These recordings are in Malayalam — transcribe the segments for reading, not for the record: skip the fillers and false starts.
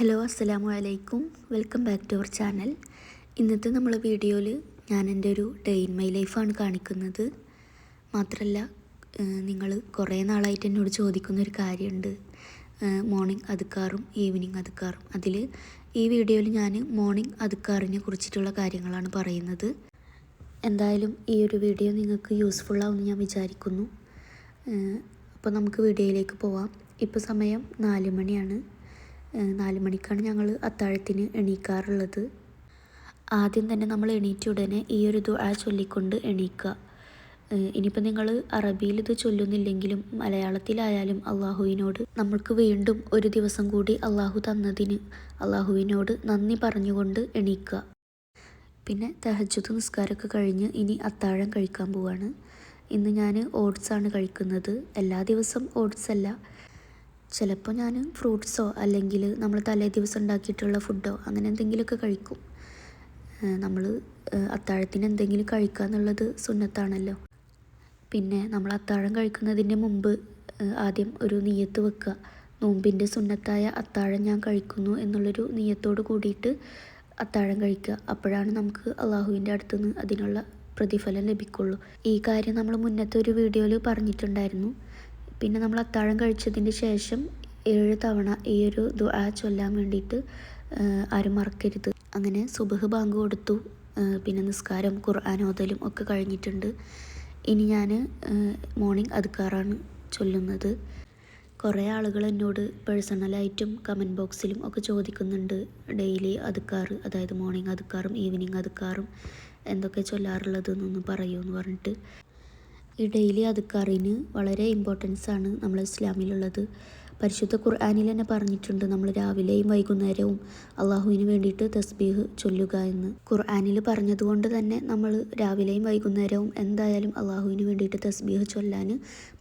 ഹലോ അസ്സലാമു അലൈക്കും. Welcome back to our channel. ഇന്നത്തെ നമ്മളെ വീഡിയോയിൽ ഞാൻ എൻ്റെ ഒരു ഡേ ഇൻ മൈ ലൈഫാണ് കാണിക്കുന്നത്. മാത്രമല്ല നിങ്ങൾ കുറേ നാളായിട്ട് എന്നോട് ചോദിക്കുന്നൊരു കാര്യമുണ്ട്, മോർണിംഗ് അദ്കാറും ഈവനിങ് അദ്കാറും. അതിൽ ഈ വീഡിയോയിൽ ഞാൻ മോർണിംഗ് അദ്കാറിനെ കുറിച്ചിട്ടുള്ള കാര്യങ്ങളാണ് പറയുന്നത്. എന്തായാലും ഈ ഒരു വീഡിയോ നിങ്ങൾക്ക് യൂസ്ഫുള്ളാവുമെന്ന് ഞാൻ വിചാരിക്കുന്നു. അപ്പോൾ നമുക്ക് വീഡിയോയിലേക്ക് പോവാം. ഇപ്പോൾ സമയം 4 മണിയാണ്. 4 മണിക്കാണ് ഞങ്ങൾ അത്താഴത്തിന് എണീക്കാറുള്ളത്. ആദ്യം തന്നെ നമ്മൾ എണീറ്റ ഉടനെ ഈ ഒരു ദുആ ചൊല്ലിക്കൊണ്ട് എണീക്കുക. ഇനിയിപ്പോൾ നിങ്ങൾ അറബിയിൽ ഇത് ചൊല്ലുന്നില്ലെങ്കിലും മലയാളത്തിലായാലും അള്ളാഹുവിനോട് നമ്മൾക്ക് വീണ്ടും ഒരു ദിവസം കൂടി അള്ളാഹു തന്നതിന് അള്ളാഹുവിനോട് നന്ദി പറഞ്ഞുകൊണ്ട് എണീക്കുക. പിന്നെ തഹജ്ജുദ് നിസ്കാരമൊക്കെ കഴിഞ്ഞ് ഇനി അത്താഴം കഴിക്കാൻ പോവാണ്. ഇന്ന് ഞാൻ ഓട്സാണ് കഴിക്കുന്നത്. എല്ലാ ദിവസം ഓട്സ് അല്ല, ചിലപ്പോൾ ഞാൻ ഫ്രൂട്ട്സോ അല്ലെങ്കിൽ നമ്മൾ തലേ ദിവസം ഉണ്ടാക്കിയിട്ടുള്ള ഫുഡോ അങ്ങനെ എന്തെങ്കിലുമൊക്കെ കഴിക്കും. നമ്മൾ അത്താഴത്തിന് എന്തെങ്കിലും കഴിക്കുക എന്നുള്ളത് സുന്നത്താണല്ലോ. പിന്നെ നമ്മൾ അത്താഴം കഴിക്കുന്നതിന് മുമ്പ് ആദ്യം ഒരു നിയ്യത്ത് വെക്കുക. നോമ്പിൻ്റെ സുന്നത്തായ അത്താഴം ഞാൻ കഴിക്കുന്നു എന്നുള്ളൊരു നിയ്യത്തോട് കൂടിയിട്ട് അത്താഴം കഴിക്കുക. അപ്പോഴാണ് നമുക്ക് അള്ളാഹുവിൻ്റെ അടുത്തുനിന്ന് അതിനുള്ള പ്രതിഫലം ലഭിക്കുള്ളൂ. ഈ കാര്യം നമ്മൾ മുന്നത്തെ ഒരു വീഡിയോയിൽ പറഞ്ഞിട്ടുണ്ടായിരുന്നു. പിന്നെ നമ്മൾ അത്താഴം കഴിച്ചതിന് ശേഷം 7 തവണ ഈ ഒരു ദുആ ചൊല്ലാൻ വേണ്ടിയിട്ട് ആരും മറക്കരുത്. അങ്ങനെ സുബഹ് ബാങ്ക് കൊടുത്തു. പിന്നെ നിസ്കാരം ഖുർആൻ ഓതലും ഒക്കെ കഴിഞ്ഞിട്ടുണ്ട്. ഇനി ഞാൻ മോർണിംഗ് അദ്കാറാണ് ചൊല്ലുന്നത്. കുറേ ആളുകൾ എന്നോട് പേഴ്സണലായിട്ടും കമൻറ്റ് ബോക്സിലും ഒക്കെ ചോദിക്കുന്നുണ്ട്, ഡെയിലി അദ്കാർ, അതായത് മോർണിംഗ് അദ്കാറും ഈവനിങ് അദ്കാറും എന്തൊക്കെ ചൊല്ലാറുള്ളതെന്നൊന്ന് പറയുമെന്ന് പറഞ്ഞിട്ട്. ഈ ഡെയിലി അദ്കാറിന് വളരെ ഇമ്പോർട്ടൻസ് ആണ് നമ്മൾ ഇസ്ലാമിലുള്ളത്. പരിശുദ്ധ ഖുർആനിൽ തന്നെ പറഞ്ഞിട്ടുണ്ട്, നമ്മൾ രാവിലെയും വൈകുന്നേരവും അള്ളാഹുവിന് വേണ്ടിയിട്ട് തസ്ബീഹ് ചൊല്ലുക എന്ന്. ഖുർആനിൽ പറഞ്ഞതുകൊണ്ട് തന്നെ നമ്മൾ രാവിലെയും വൈകുന്നേരവും എന്തായാലും അള്ളാഹുവിന് വേണ്ടിയിട്ട് തസ്ബീഹ് ചൊല്ലാൻ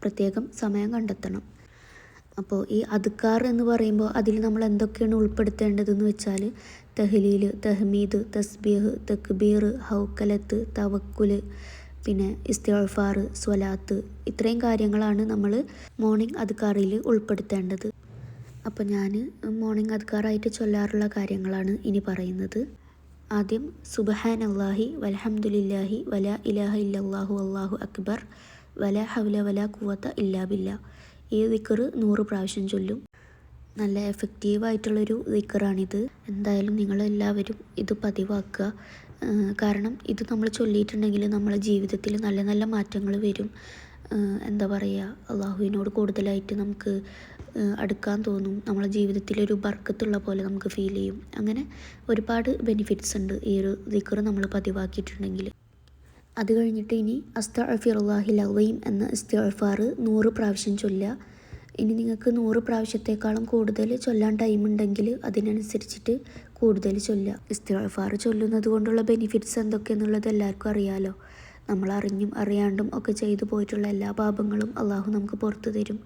പ്രത്യേകം സമയം കണ്ടെത്തണം. അപ്പോൾ ഈ അദ്കാർ എന്ന് പറയുമ്പോൾ അതിൽ നമ്മൾ എന്തൊക്കെയാണ് ഉൾപ്പെടുത്തേണ്ടതെന്ന് വെച്ചാൽ തഹ്ലീൽ, തഹ്മീദ്, തസ്ബീഹ്, തക്ബീർ, ഹൗക്കലത്ത്, തവക്കുൽ, പിന്നെ ഇസ്തിഗ്ഫാർ, സ്വലാത്ത്, ഇത്രയും കാര്യങ്ങളാണ് നമ്മൾ മോർണിംഗ് അദ്കാറിൽ ഉൾപ്പെടുത്തേണ്ടത്. അപ്പോൾ ഞാൻ മോർണിംഗ് അദ്കാറായിട്ട് ചൊല്ലാറുള്ള കാര്യങ്ങളാണ് ഇനി പറയുന്നത്. ആദ്യം സുബ്ഹാനല്ലാഹി വൽഹംദുലില്ലാഹി വലാ ഇലാഹ ഇല്ലല്ലാഹു വല്ലാഹു അക്ബർ വലാ ഹൗല വലാ ഖുവത ഇല്ലാ ബില്ലാ. ഈ ദിക്ർ 100 പ്രാവശ്യം ചൊല്ലും. നല്ല എഫക്റ്റീവായിട്ടുള്ളൊരു ദിക്റാണിത്. എന്തായാലും നിങ്ങളെല്ലാവരും ഇത് പതിവാക്കുക. കാരണം ഇത് നമ്മൾ ചൊല്ലിയിട്ടുണ്ടെങ്കിൽ നമ്മളെ ജീവിതത്തിൽ നല്ല നല്ല മാറ്റങ്ങൾ വരും. എന്താ പറയുക, അള്ളാഹുവിനോട് കൂടുതലായിട്ട് നമുക്ക് അടുക്കാൻ തോന്നും. നമ്മളെ ജീവിതത്തിലൊരു ബർക്കത്തുള്ള പോലെ നമുക്ക് ഫീൽ ചെയ്യും. അങ്ങനെ ഒരുപാട് ബെനിഫിറ്റ്സ് ഉണ്ട് ഈ ഒരു ദിക്ർ നമ്മൾ പതിവാക്കിയിട്ടുണ്ടെങ്കിൽ. അത് കഴിഞ്ഞിട്ട് ഇനി അസ്തഗ്ഫിറുല്ലാഹിൽ അളീം എന്ന ഇസ്തിഗ്ഫാർ 100 പ്രാവശ്യം ചൊല്ലുക. ഇനി നിങ്ങൾക്ക് 100 പ്രാവശ്യത്തെക്കാളും കൂടുതൽ ചൊല്ലാൻ ടൈം ഉണ്ടെങ്കിൽ അതിനനുസരിച്ചിട്ട് കൂടുതൽ ചൊല്ലുക. ഇസ്തിഗ്ഫാർ ചൊല്ലുന്നത് കൊണ്ടുള്ള ബെനിഫിറ്റ്സ് എന്തൊക്കെയെന്നുള്ളത് എല്ലാവർക്കും അറിയാമല്ലോ. നമ്മൾ അറിഞ്ഞും അറിയാണ്ടും ഒക്കെ ചെയ്തു പോയിട്ടുള്ള എല്ലാ പാപങ്ങളും അള്ളാഹു നമുക്ക് പുറത്തു തരും.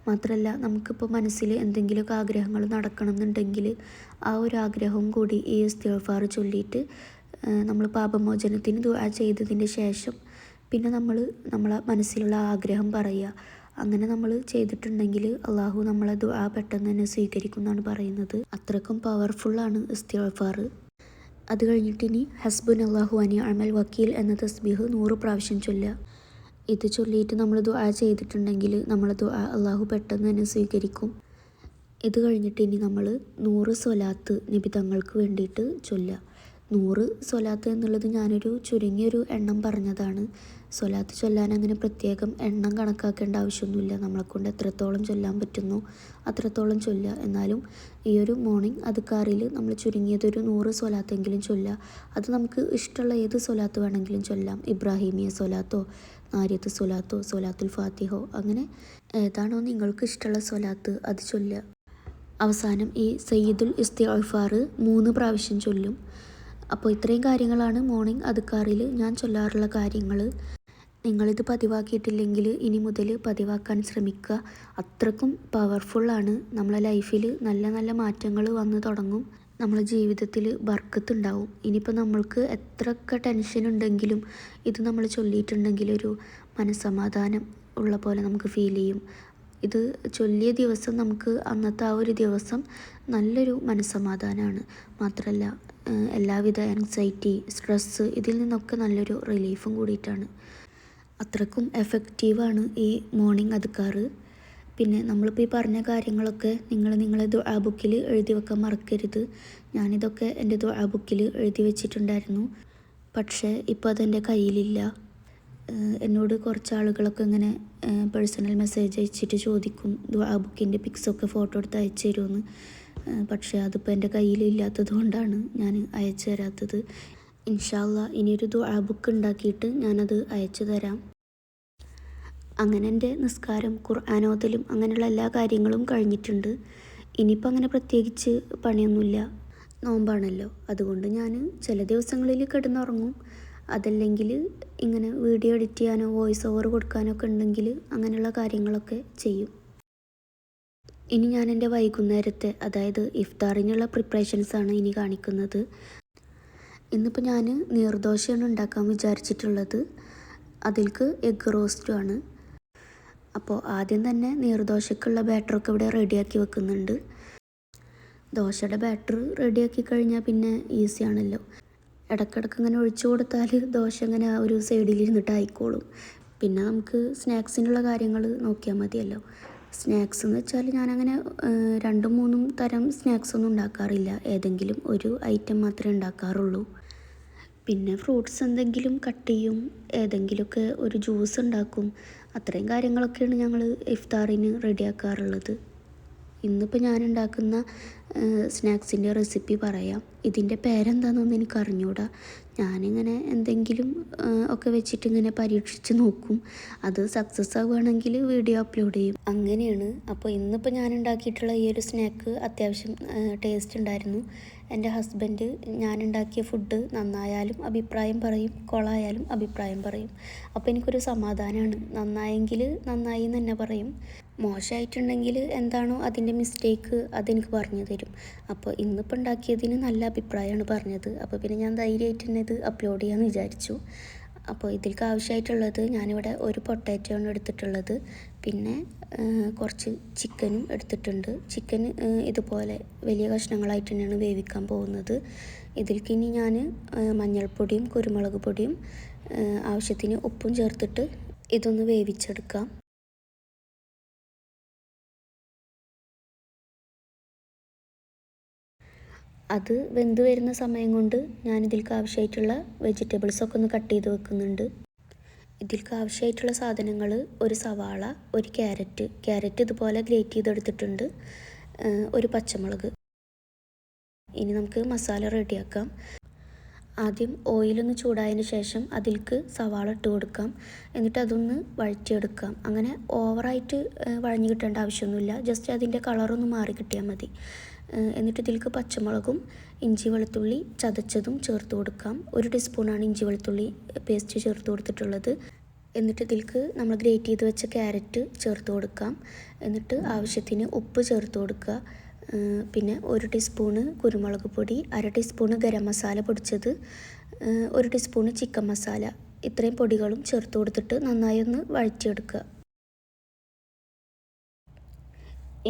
മാത്രമല്ല, നമുക്കിപ്പോൾ മനസ്സിൽ എന്തെങ്കിലുമൊക്കെ ആഗ്രഹങ്ങൾ നടക്കണം എന്നുണ്ടെങ്കിൽ ആ ഒരു ആഗ്രഹവും കൂടി ഈ ഇസ്തിഗ്ഫാർ ചൊല്ലിയിട്ട് നമ്മൾ പാപമോചനത്തിന് ദുആ ചെയ്തതിന് ശേഷം പിന്നെ നമ്മളെ മനസ്സിലുള്ള ആഗ്രഹം പറയുക. അങ്ങനെ നമ്മൾ ചെയ്തിട്ടുണ്ടെങ്കിൽ അള്ളാഹു നമ്മളെ ദുആ പെട്ടെന്ന് തന്നെ സ്വീകരിക്കും എന്നാണ് പറയുന്നത്. അത്രക്കും പവർഫുള്ളാണ് ഇസ്തിഗ്ഫാർ. അത് കഴിഞ്ഞിട്ട് ഇനി ഹസ്ബുനല്ലാഹു വനിഅമൽ വക്കീൽ എന്ന തസ്ബീഹ് 100 പ്രാവശ്യം ചൊല്ലുക. ഇത് ചൊല്ലിയിട്ട് നമ്മൾ ദുആ ചെയ്തിട്ടുണ്ടെങ്കിൽ നമ്മളെ ദുആ അള്ളാഹു പെട്ടെന്ന് തന്നെ സ്വീകരിക്കും. ഇത് കഴിഞ്ഞിട്ട് ഇനി നമ്മൾ 100 സ്വലാത്ത് നബി തങ്ങൾക്ക് വേണ്ടിയിട്ട് ചൊല്ലുക. 100 സ്വലാത്ത് എന്നുള്ളത് ഞാനൊരു ചുരുങ്ങിയൊരു എണ്ണം പറഞ്ഞതാണ്. സ്വലാത്ത് ചൊല്ലാൻ അങ്ങനെ പ്രത്യേകം എണ്ണം കണക്കാക്കേണ്ട ആവശ്യമൊന്നുമില്ല. നമ്മളെക്കൊണ്ട് എത്രത്തോളം ചൊല്ലാൻ പറ്റുന്നോ അത്രത്തോളം ചൊല്ലുക. എന്നാലും ഈ ഒരു മോർണിംഗ് അദ്കാറിൽ നമ്മൾ ചുരുങ്ങിയതൊരു 100 സ്വലാത്തെങ്കിലും ചൊല്ലുക. അത് നമുക്ക് ഇഷ്ടമുള്ള ഏത് സ്വലാത്ത് വേണമെങ്കിലും ചൊല്ലാം. ഇബ്രാഹിമിയ സ്വലാത്തോ നാരിയത്ത് സ്വലാത്തോ സ്വലാത്തുൽ ഫാത്തിഹോ, അങ്ങനെ ഏതാണോ നിങ്ങൾക്ക് ഇഷ്ടമുള്ള സ്വലാത്ത് അത് ചൊല്ലുക. അവസാനം ഈ സയ്യിദുൽ ഇസ്തിഗ്ഫാർ 3 പ്രാവശ്യം ചൊല്ലും. അപ്പോൾ ഇത്രയും കാര്യങ്ങളാണ് മോർണിംഗ് അദ്കാറിൽ ഞാൻ ചൊല്ലാറുള്ള കാര്യങ്ങൾ. നിങ്ങളിത് പതിവാക്കിയിട്ടില്ലെങ്കിൽ ഇനി മുതൽ പതിവാക്കാൻ ശ്രമിക്കുക. അത്രക്കും പവർഫുള്ളാണ്. നമ്മളെ ലൈഫിൽ നല്ല നല്ല മാറ്റങ്ങൾ വന്ന് തുടങ്ങും. നമ്മളെ ജീവിതത്തിൽ ബർക്കത്തുണ്ടാവും. ഇനിയിപ്പോൾ നമ്മൾക്ക് എത്രയൊക്കെ ടെൻഷൻ ഉണ്ടെങ്കിലും ഇത് നമ്മൾ ചൊല്ലിയിട്ടുണ്ടെങ്കിൽ ഒരു മനസ്സമാധാനം ഉള്ള പോലെ നമുക്ക് ഫീൽ ചെയ്യും. ഇത് ചൊല്ലിയ ദിവസം നമുക്ക് അന്നത്തെ ആ ഒരു ദിവസം നല്ലൊരു മനസ്സമാധാനമാണ്. മാത്രമല്ല എല്ലാവിധ ആൻസൈറ്റി, സ്ട്രെസ്സ് ഇതിൽ നിന്നൊക്കെ നല്ലൊരു റിലീഫും കൂടിയിട്ടാണ്. അത്രക്കും എഫക്റ്റീവാണ് ഈ മോർണിംഗ് അദ്കാർ. പിന്നെ നമ്മളിപ്പോൾ ഈ പറഞ്ഞ കാര്യങ്ങളൊക്കെ നിങ്ങളെ ദുആ ബുക്കിൽ എഴുതി വെക്കാൻ മറക്കരുത്. ഞാനിതൊക്കെ എൻ്റെ ദുആ ബുക്കിൽ എഴുതി വെച്ചിട്ടുണ്ടായിരുന്നു. പക്ഷേ ഇപ്പോൾ അതെൻ്റെ കയ്യിലില്ല. എന്നോട് കുറച്ച് ആളുകളൊക്കെ ഇങ്ങനെ പേഴ്സണൽ മെസ്സേജ് അയച്ചിട്ട് ചോദിക്കും ദുആ ബുക്കിൻ്റെ പിക്സൊക്കെ ഫോട്ടോ എടുത്ത് അയച്ചു തരുമെന്ന്. പക്ഷേ അതിപ്പോൾ എൻ്റെ കയ്യിലില്ലാത്തത് കൊണ്ടാണ് ഞാൻ അയച്ചു തരാത്തത്. ഇൻഷാ അല്ലാഹ് ഇനിയൊരു ദുആ ബുക്ക് ഉണ്ടാക്കിയിട്ട് ഞാനത് അയച്ചു തരാം. അങ്ങനെ എൻ്റെ നിസ്കാരം, ഖുർആൻ ഓതലും അങ്ങനെയുള്ള എല്ലാ കാര്യങ്ങളും കഴിഞ്ഞിട്ടുണ്ട്. ഇനിയിപ്പോൾ അങ്ങനെ പ്രത്യേകിച്ച് പണിയൊന്നുമില്ല. നോമ്പാണല്ലോ, അതുകൊണ്ട് ഞാൻ ചില ദിവസങ്ങളിൽ കിടന്നുറങ്ങും. അതല്ലെങ്കിൽ ഇങ്ങനെ വീഡിയോ എഡിറ്റ് ചെയ്യാനോ വോയിസ് ഓവർ കൊടുക്കാനോ ഒക്കെ ഉണ്ടെങ്കിൽ അങ്ങനെയുള്ള കാര്യങ്ങളൊക്കെ ചെയ്യും. ഇനി ഞാൻ എൻ്റെ വൈകുന്നേരത്തെ, അതായത് ഇഫ്താറിനുള്ള പ്രിപ്പറേഷൻസാണ് ഇനി കാണിക്കുന്നത്. ഇന്നിപ്പോൾ ഞാൻ നീർദോശയാണ് ഉണ്ടാക്കാൻ വിചാരിച്ചിട്ടുള്ളത്. അതിലേക്ക് എഗ്ഗ് റോസ്റ്റുമാണ്. അപ്പോൾ ആദ്യം തന്നെ നീർദോശക്കുള്ള ബാറ്ററൊക്കെ ഇവിടെ റെഡിയാക്കി വെക്കുന്നുണ്ട്. ദോശയുടെ ബാറ്റർ റെഡിയാക്കി കഴിഞ്ഞാൽ പിന്നെ ഈസിയാണല്ലോ. ഇടയ്ക്കിടയ്ക്ക് ഇങ്ങനെ ഒഴിച്ചു കൊടുത്താൽ ദോശ ഇങ്ങനെ ആ ഒരു സൈഡിലിരുന്നിട്ട് ആയിക്കോളും. പിന്നെ നമുക്ക് സ്നാക്സിനുള്ള കാര്യങ്ങൾ നോക്കിയാൽ മതിയല്ലോ. സ്നാക്സ് എന്ന് വെച്ചാൽ ഞാനങ്ങനെ 2-3 തരം സ്നാക്സ് ഒന്നും ഉണ്ടാക്കാറില്ല. ഏതെങ്കിലും ഒരു ഐറ്റം മാത്രമേ ഉണ്ടാക്കാറുള്ളൂ. പിന്നെ ഫ്രൂട്ട്സ് എന്തെങ്കിലും കട്ട് ചെയ്യും, ഏതെങ്കിലുമൊക്കെ ഒരു ജ്യൂസ് ഉണ്ടാക്കും. അത്രയും കാര്യങ്ങളൊക്കെയാണ് ഞങ്ങൾ ഇഫ്താറിന് റെഡിയാക്കാറുള്ളത്. ഇന്നിപ്പോൾ ഞാൻ ഉണ്ടാക്കുന്ന സ്നാക്സിൻ്റെ റെസിപ്പി പറയാം. ഇതിൻ്റെ പേരെന്താണെന്നൊന്നും എനിക്ക് അറിഞ്ഞൂടാ. ഞാനിങ്ങനെ എന്തെങ്കിലും ഒക്കെ വെച്ചിട്ട് ഇങ്ങനെ പരീക്ഷിച്ച് നോക്കും. അത് സക്സസ് ആവുകയാണെങ്കിൽ വീഡിയോ അപ്ലോഡ് ചെയ്യും. അങ്ങനെയാണ്. അപ്പോൾ ഇന്നിപ്പോൾ ഞാൻ ഉണ്ടാക്കിയിട്ടുള്ള ഈ ഒരു സ്നാക്ക് അത്യാവശ്യം ടേസ്റ്റ് ഉണ്ടായിരുന്നു. എൻ്റെ ഹസ്ബൻഡ് ഞാനുണ്ടാക്കിയ ഫുഡ് നന്നായാലും അഭിപ്രായം പറയും, കൊളായാലും അഭിപ്രായം പറയും. അപ്പോൾ എനിക്കൊരു സമാധാനമാണ്. നന്നായെങ്കിൽ നന്നായി എന്ന് തന്നെ പറയും, മോശമായിട്ടുണ്ടെങ്കിൽ എന്താണോ അതിൻ്റെ മിസ്റ്റേക്ക് അതെനിക്ക് പറഞ്ഞു തരും. അപ്പോൾ ഇന്നിപ്പോൾ ഉണ്ടാക്കിയതിന് നല്ല അഭിപ്രായമാണ് പറഞ്ഞത്. അപ്പോൾ പിന്നെ ഞാൻ ധൈര്യമായിട്ട് തന്നെ ഇത് അപ്ലോഡ് ചെയ്യാമെന്ന് വിചാരിച്ചു. അപ്പോൾ ഇതിലേക്ക് ആവശ്യമായിട്ടുള്ളത് ഞാനിവിടെ ഒരു പൊട്ടാറ്റോ ആണ് എടുത്തിട്ടുള്ളത്. പിന്നെ കുറച്ച് ചിക്കനും എടുത്തിട്ടുണ്ട്. ചിക്കൻ ഇതുപോലെ വലിയ കഷ്ണങ്ങളായിട്ട് തന്നെയാണ് വേവിക്കാൻ പോകുന്നത്. ഇതിലേക്ക് ഇനി ഞാൻ മഞ്ഞൾപ്പൊടിയും കുരുമുളക് പൊടിയും ആവശ്യത്തിന് ഉപ്പും ചേർത്തിട്ട് ഇതൊന്ന് വേവിച്ചെടുക്കാം. അത് വെന്ത് വരുന്ന സമയം കൊണ്ട് ഞാനിതിലേക്ക് ആവശ്യമായിട്ടുള്ള വെജിറ്റബിൾസൊക്കെ ഒന്ന് കട്ട് ചെയ്ത് വെക്കുന്നുണ്ട്. ഇതിലേക്ക് ആവശ്യമായിട്ടുള്ള സാധനങ്ങൾ: ഒരു സവാള, ഒരു ക്യാരറ്റ് ഇതുപോലെ ഗ്രേറ്റ് ചെയ്തെടുത്തിട്ടുണ്ട്, ഒരു പച്ചമുളക്. ഇനി നമുക്ക് മസാല റെഡിയാക്കാം. ആദ്യം ഓയിലൊന്ന് ചൂടായതിന് ശേഷം അതിലേക്ക് സവാള ഇട്ട് കൊടുക്കാം. എന്നിട്ട് അതൊന്ന് വഴറ്റിയെടുക്കാം. അങ്ങനെ ഓവറായിട്ട് വഴഞ്ഞു കിട്ടേണ്ട ആവശ്യമൊന്നുമില്ല. ജസ്റ്റ് അതിൻ്റെ കളറൊന്ന് മാറി കിട്ടിയാൽ മതി. എന്നിട്ട് ഇതിലേക്ക് പച്ചമുളകും ഇഞ്ചി വെളുത്തുള്ളി ചതച്ചതും ചേർത്ത് കൊടുക്കാം. 1 ടീസ്പൂണാണ് ഇഞ്ചി വെളുത്തുള്ളി പേസ്റ്റ് ചേർത്ത് കൊടുത്തിട്ടുള്ളത്. എന്നിട്ട് ഇതിലേക്ക് നമ്മൾ ഗ്രേറ്റ് ചെയ്ത് വെച്ച ക്യാരറ്റ് ചേർത്ത് കൊടുക്കാം. എന്നിട്ട് ആവശ്യത്തിന് ഉപ്പ് ചേർത്ത് കൊടുക്കുക. പിന്നെ 1 ടീസ്പൂണ് കുരുമുളക് പൊടി, 1/2 ടീസ്പൂണ് ഗരം മസാല പൊടിച്ചത്, 1 ടീസ്പൂണ് ചിക്കൻ മസാല, ഇത്രയും പൊടികളും ചേർത്ത് കൊടുത്തിട്ട് നന്നായി ഒന്ന് വഴറ്റിയെടുക്കുക.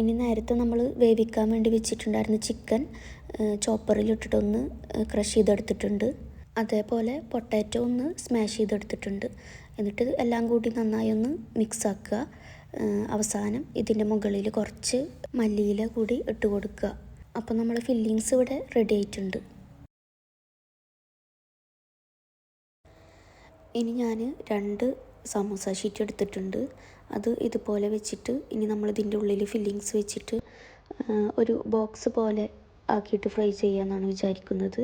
ഇനി നേരത്തെ നമ്മൾ വേവിക്കാൻ വേണ്ടി വെച്ചിട്ടുണ്ടായിരുന്ന ചിക്കൻ ചോപ്പറിലിട്ടിട്ടൊന്ന് ക്രഷ് ചെയ്തെടുത്തിട്ടുണ്ട്. അതേപോലെ പൊട്ടാറ്റോ ഒന്ന് സ്മാഷ് ചെയ്തെടുത്തിട്ടുണ്ട്. എന്നിട്ട് എല്ലാം കൂടി നന്നായി ഒന്ന് മിക്സ് ആക്കുക. അവസാനം ഇതിൻ്റെ മുകളിൽ കുറച്ച് മല്ലിയില കൂടി ഇട്ട് കൊടുക്കുക. അപ്പോൾ നമ്മൾ ഫില്ലിങ്സ് ഇവിടെ റെഡി ആയിട്ടുണ്ട്. ഇനി ഞാൻ 2 സമൂസ ഷീറ്റ് എടുത്തിട്ടുണ്ട്. അത് ഇതുപോലെ വെച്ചിട്ട് ഇനി നമ്മളിതിൻ്റെ ഉള്ളിൽ ഫില്ലിങ്സ് വെച്ചിട്ട് ഒരു ബോക്സ് പോലെ ആക്കിയിട്ട് ഫ്രൈ ചെയ്യാമെന്നാണ് വിചാരിക്കുന്നത്.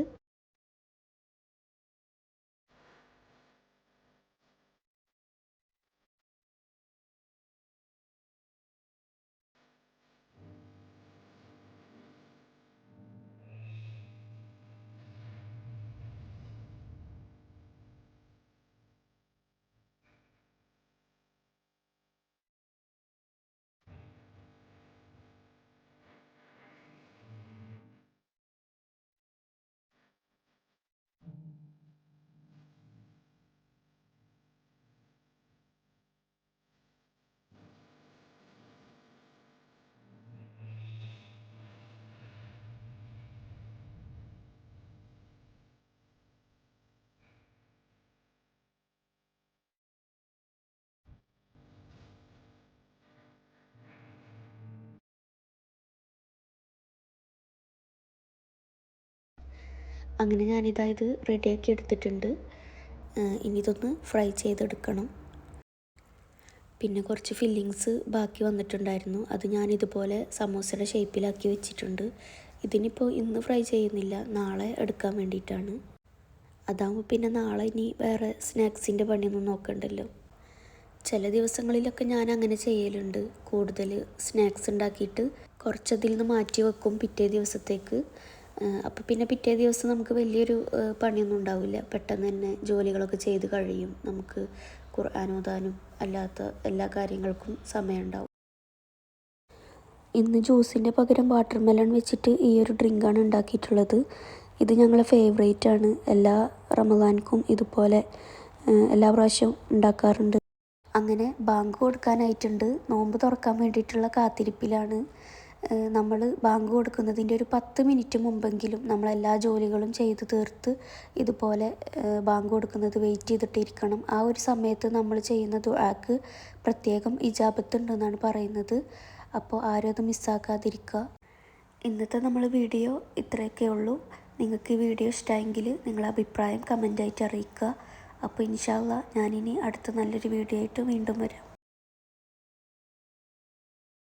അങ്ങനെ ഞാനിതായത് റെഡിയാക്കി എടുത്തിട്ടുണ്ട്. ഇനി ഇതൊന്ന് ഫ്രൈ ചെയ്തെടുക്കണം. പിന്നെ കുറച്ച് ഫില്ലിങ്സ് ബാക്കി വന്നിട്ടുണ്ടായിരുന്നു. അത് ഞാനിതുപോലെ സമോസയുടെ ഷേപ്പിലാക്കി വെച്ചിട്ടുണ്ട്. ഇതിനിപ്പോൾ ഇന്ന് ഫ്രൈ ചെയ്യുന്നില്ല, നാളെ എടുക്കാൻ വേണ്ടിയിട്ടാണ്. അതാകുമ്പോൾ പിന്നെ നാളെ ഇനി വേറെ സ്നാക്സിൻ്റെ പണിയൊന്നും നോക്കണ്ടല്ലോ. ചില ദിവസങ്ങളിലൊക്കെ ഞാൻ അങ്ങനെ ചെയ്യലുണ്ട്. കൂടുതൽ സ്നാക്സ് ഉണ്ടാക്കിയിട്ട് കുറച്ചതിൽ നിന്ന് മാറ്റി വെക്കും പിറ്റേ ദിവസത്തേക്ക്. അപ്പോൾ പിന്നെ പിറ്റേ ദിവസം നമുക്ക് വലിയൊരു പണിയൊന്നും ഉണ്ടാവില്ല. പെട്ടെന്ന് തന്നെ ജോലികളൊക്കെ ചെയ്ത് കഴിയും. നമുക്ക് ഖുർആൻ ഓതാനും അല്ലാത്ത എല്ലാ കാര്യങ്ങൾക്കും സമയമുണ്ടാവും. ഇന്ന് ജ്യൂസിൻ്റെ പകരം വാട്ടർ മെലൺ വെച്ചിട്ട് ഈ ഒരു ഡ്രിങ്കാണ് ഉണ്ടാക്കിയിട്ടുള്ളത്. ഇത് ഞങ്ങളെ ഫേവറേറ്റ് ആണ്. എല്ലാ റമദാനിക്കും ഇതുപോലെ എല്ലാ പ്രാവശ്യവും ഉണ്ടാക്കാറുണ്ട്. അങ്ങനെ ബാങ്ക് കൊടുക്കാനായിട്ടുണ്ട്. നോമ്പ് തുറക്കാൻ വേണ്ടിയിട്ടുള്ള കാത്തിരിപ്പിലാണ്. നമ്മൾ ബാങ്ക് കൊടുക്കുന്നതിൻ്റെ ഒരു 10 മിനിറ്റ് മുമ്പെങ്കിലും നമ്മളെല്ലാ ജോലികളും ചെയ്ത് തീർത്ത് ഇതുപോലെ ബാങ്ക് കൊടുക്കുന്നത് വെയിറ്റ് ചെയ്തിട്ടിരിക്കണം. ആ ഒരു സമയത്ത് നമ്മൾ ചെയ്യുന്ന ദുആക്ക് പ്രത്യേകം ഇജാബത്ത് ഉണ്ടെന്നാണ് പറയുന്നത്. അപ്പോൾ ആരും അത് മിസ്സാക്കാതിരിക്കുക. ഇന്നത്തെ നമ്മൾ വീഡിയോ ഇത്രയൊക്കെ ഉള്ളൂ. നിങ്ങൾക്ക് ഈ വീഡിയോ ഇഷ്ടമായെങ്കിൽ നിങ്ങളുടെ അഭിപ്രായം കമൻ്റായിട്ട് അറിയിക്കുക. അപ്പോൾ ഇൻഷാ അല്ലാഹ് ഞാനിനി അടുത്ത നല്ലൊരു വീഡിയോ ആയിട്ട് വീണ്ടും വരാം.